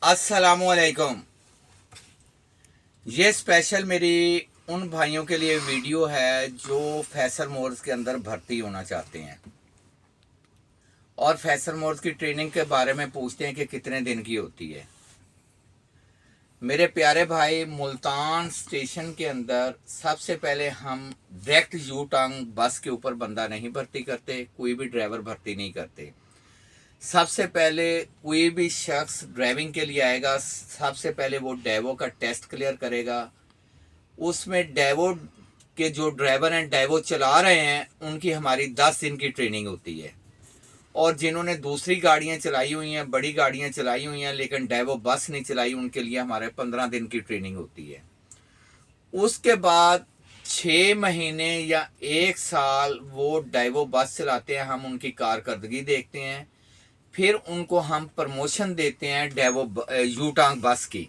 अस्सलामुअलैकुम। ये स्पेशल मेरी उन भाइयों के लिए वीडियो है जो फैसल मोटर्स के अंदर भर्ती होना चाहते हैं और फैसल मोटर्स की ट्रेनिंग के बारे में पूछते हैं कि कितने दिन की होती है। मेरे प्यारे भाई, मुल्तान स्टेशन के अंदर सबसे पहले हम डायरेक्ट यू टर्न बस के ऊपर बंदा नहीं भर्ती करते, कोई भी ड्राइवर भर्ती नहीं करते। सबसे पहले कोई भी शख्स ड्राइविंग के लिए आएगा, सबसे पहले वो डेवो का टेस्ट क्लियर करेगा। उसमें डेवो के जो ड्राइवर हैं, डेवो चला रहे हैं, उनकी हमारी 10 दिन की ट्रेनिंग होती है। और जिन्होंने दूसरी गाड़ियां चलाई हुई हैं, बड़ी गाड़ियां चलाई हुई हैं लेकिन डेवो बस नहीं चलाई, उनके लिए हमारे 15 दिन की ट्रेनिंग होती है। उसके बाद 6 महीने या 1 साल वो डेवो बस चलाते हैं, हम उनकी कारकर्दगी देखते हैं। फिर उनको हम प्रमोशन देते हैं डेवो यू टर्न बस की।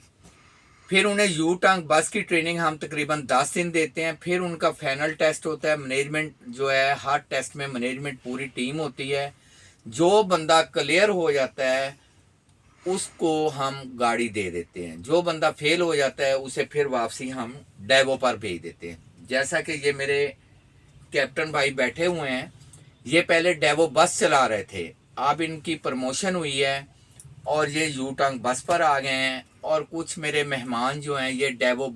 फिर उन्हें यू टर्न बस की ट्रेनिंग हम तकरीबन 10 दिन देते हैं। फिर उनका फाइनल टेस्ट होता है, मैनेजमेंट जो है, हर टेस्ट में मैनेजमेंट पूरी टीम होती है। जो बंदा क्लियर हो जाता है उसको हम गाड़ी दे देते हैं, जो बंदा फेल हो जाता है उसे फिर वापसी हम डेवो पर भेज देते हैं। जैसा कि ये मेरे कैप्टन भाई बैठे हुए हैं, ये पहले डेवो बस चला रहे थे, अब इनकी प्रमोशन हुई है और ये यू टर्न बस पर आ गए हैं। और कुछ मेरे मेहमान जो हैं, ये डेवो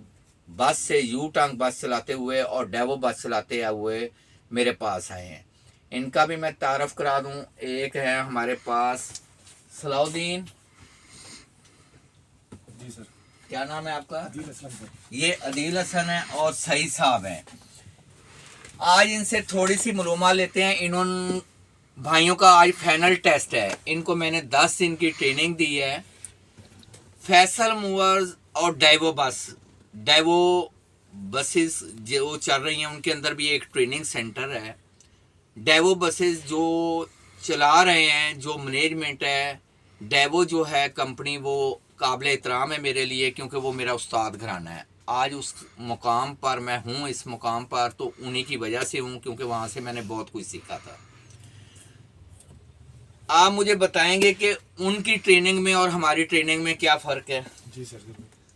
बस से यू टर्न बस चलाते हुए और डेवो बस चलाते हुए मेरे पास आए हैं। इनका भी मैं तारफ़ करा दूं। एक है हमारे पास सलाउद्दीन जी सर। क्या नाम है आपका? अदील हसन सर। ये अदील हसन है और सईद साहब हैं। आज इनसे थोड़ी सी मालूमात लेते हैं। इन्होंने भाइयों का आज फाइनल टेस्ट है। इनको मैंने 10 दिन की ट्रेनिंग दी है। फैसल मूवर्स और डेवो बसेस जो चल रही हैं उनके अंदर भी एक ट्रेनिंग सेंटर है। डेवो बसेस जो चला रहे हैं, जो मैनेजमेंट है, डेवो जो है कंपनी, वो काबिल एहतराम है मेरे लिए, क्योंकि वो मेरा उस्ताद घराना है। आज उस मुकाम पर मैं हूँ, इस मुकाम पर तो उन्हीं की वजह से हूँ, क्योंकि वहाँ से मैंने बहुत कुछ सीखा था। आप मुझे बताएंगे कि उनकी ट्रेनिंग में और हमारी ट्रेनिंग में क्या फ़र्क है? जी सर।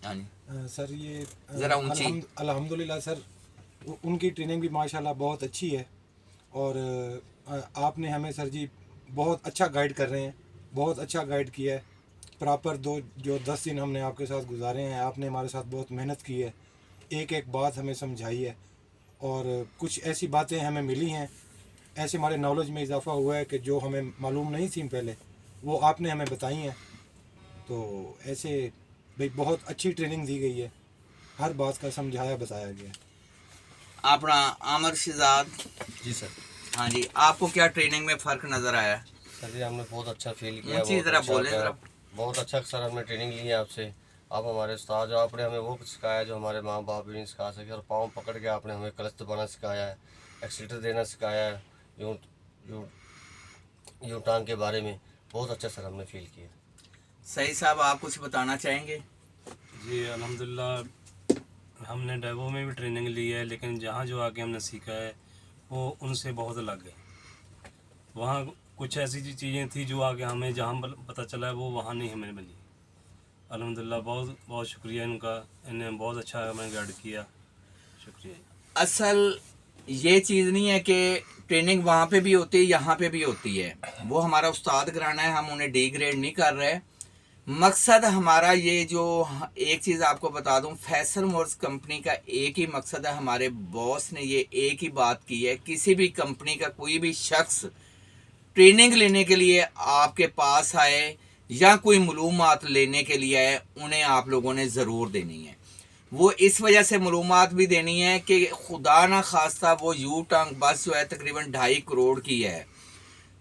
हाँ जी सर, ये ज़रा ऊंची। अल्हम्दुलिल्लाह सर, उनकी ट्रेनिंग भी माशाल्लाह बहुत अच्छी है। और आपने हमें सर जी बहुत अच्छा गाइड कर रहे हैं, बहुत अच्छा गाइड किया है। प्रॉपर जो 10 दिन हमने आपके साथ गुजारे हैं, आपने हमारे साथ बहुत मेहनत की है, एक एक बात हमें समझाई है और कुछ ऐसी बातें हमें मिली हैं, ऐसे हमारे नॉलेज में इजाफ़ा हुआ है कि जो हमें मालूम नहीं थी पहले, वो आपने हमें बताई हैं। तो ऐसे भाई बहुत अच्छी ट्रेनिंग दी गई है, हर बात का समझाया बताया गया है। अपना आमर शहजाद जी सर। हाँ जी, आपको क्या ट्रेनिंग में फ़र्क नज़र आया? सर जी, हमने बहुत अच्छा फील किया। बहुत अच्छा सर, हमने ट्रेनिंग ली है आपसे। आप हमारे उस्ताद हो, आपने हमें वो सिखाया जो हमारे माँ बाप भी नहीं सिखा सके। और पाँव पकड़ के आपने हमें क्लच दबाना सिखाया है, एक्सीटर देना सिखाया है, यू टर्न के बारे में बहुत अच्छा सर हमने फील किया। सही साहब, आप कुछ बताना चाहेंगे? जी अल्हम्दुलिल्लाह, हमने डेवो में भी ट्रेनिंग ली है, लेकिन जहाँ जो आके हमने सीखा है वो उनसे बहुत अलग है। वहाँ कुछ ऐसी चीज़ें थी जो आगे हमें जहाँ पता चला है वो वहाँ नहीं हमें मिली। अल्हम्दुलिल्लाह, बहुत बहुत शुक्रिया इनका, इन्हें बहुत अच्छा हमें गाइड किया, शुक्रिया। असल ये चीज़ नहीं है कि ट्रेनिंग वहाँ पे भी होती है, यहाँ पे भी होती है। वो हमारा उस्ताद कराना है, हम उन्हें डिग्रेड नहीं कर रहे। मकसद हमारा ये, जो एक चीज़ आपको बता दूं, फैसल मोटर्स कंपनी का एक ही मकसद है। हमारे बॉस ने ये एक ही बात की है, किसी भी कंपनी का कोई भी शख्स ट्रेनिंग लेने के लिए आपके पास आए या कोई मालूमात लेने के लिए आए, उन्हें आप लोगों ने ज़रूर देनी है। वो इस वजह से मालूमात भी देनी है कि खुदा ना खास्ता वो यू टर्न बस जो है तकरीबन 2.5 करोड़ की है,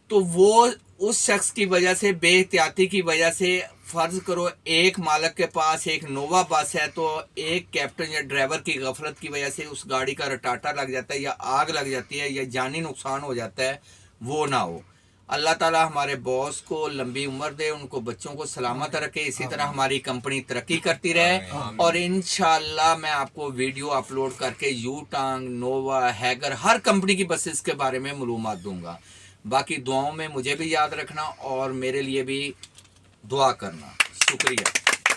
तो वो उस शख्स की वजह से, बेहतियाती की वजह से, फ़र्ज़ करो एक मालिक के पास एक नोवा बस है, तो एक कैप्टन या ड्राइवर की गफलत की वजह से उस गाड़ी का रटाटा लग जाता है या आग लग जाती है या जानी नुकसान हो जाता है, वो ना हो। अल्लाह ताला हमारे बॉस को लंबी उम्र दे, उनको बच्चों को सलामत रखे, इसी तरह हमारी कंपनी तरक्की करती रहे। और इंशाल्लाह मैं आपको वीडियो अपलोड करके यू टर्न, नोवा, हैगर, हर कंपनी की बसेस के बारे में मालूमात दूंगा। बाकी दुआओं में मुझे भी याद रखना और मेरे लिए भी दुआ करना। शुक्रिया।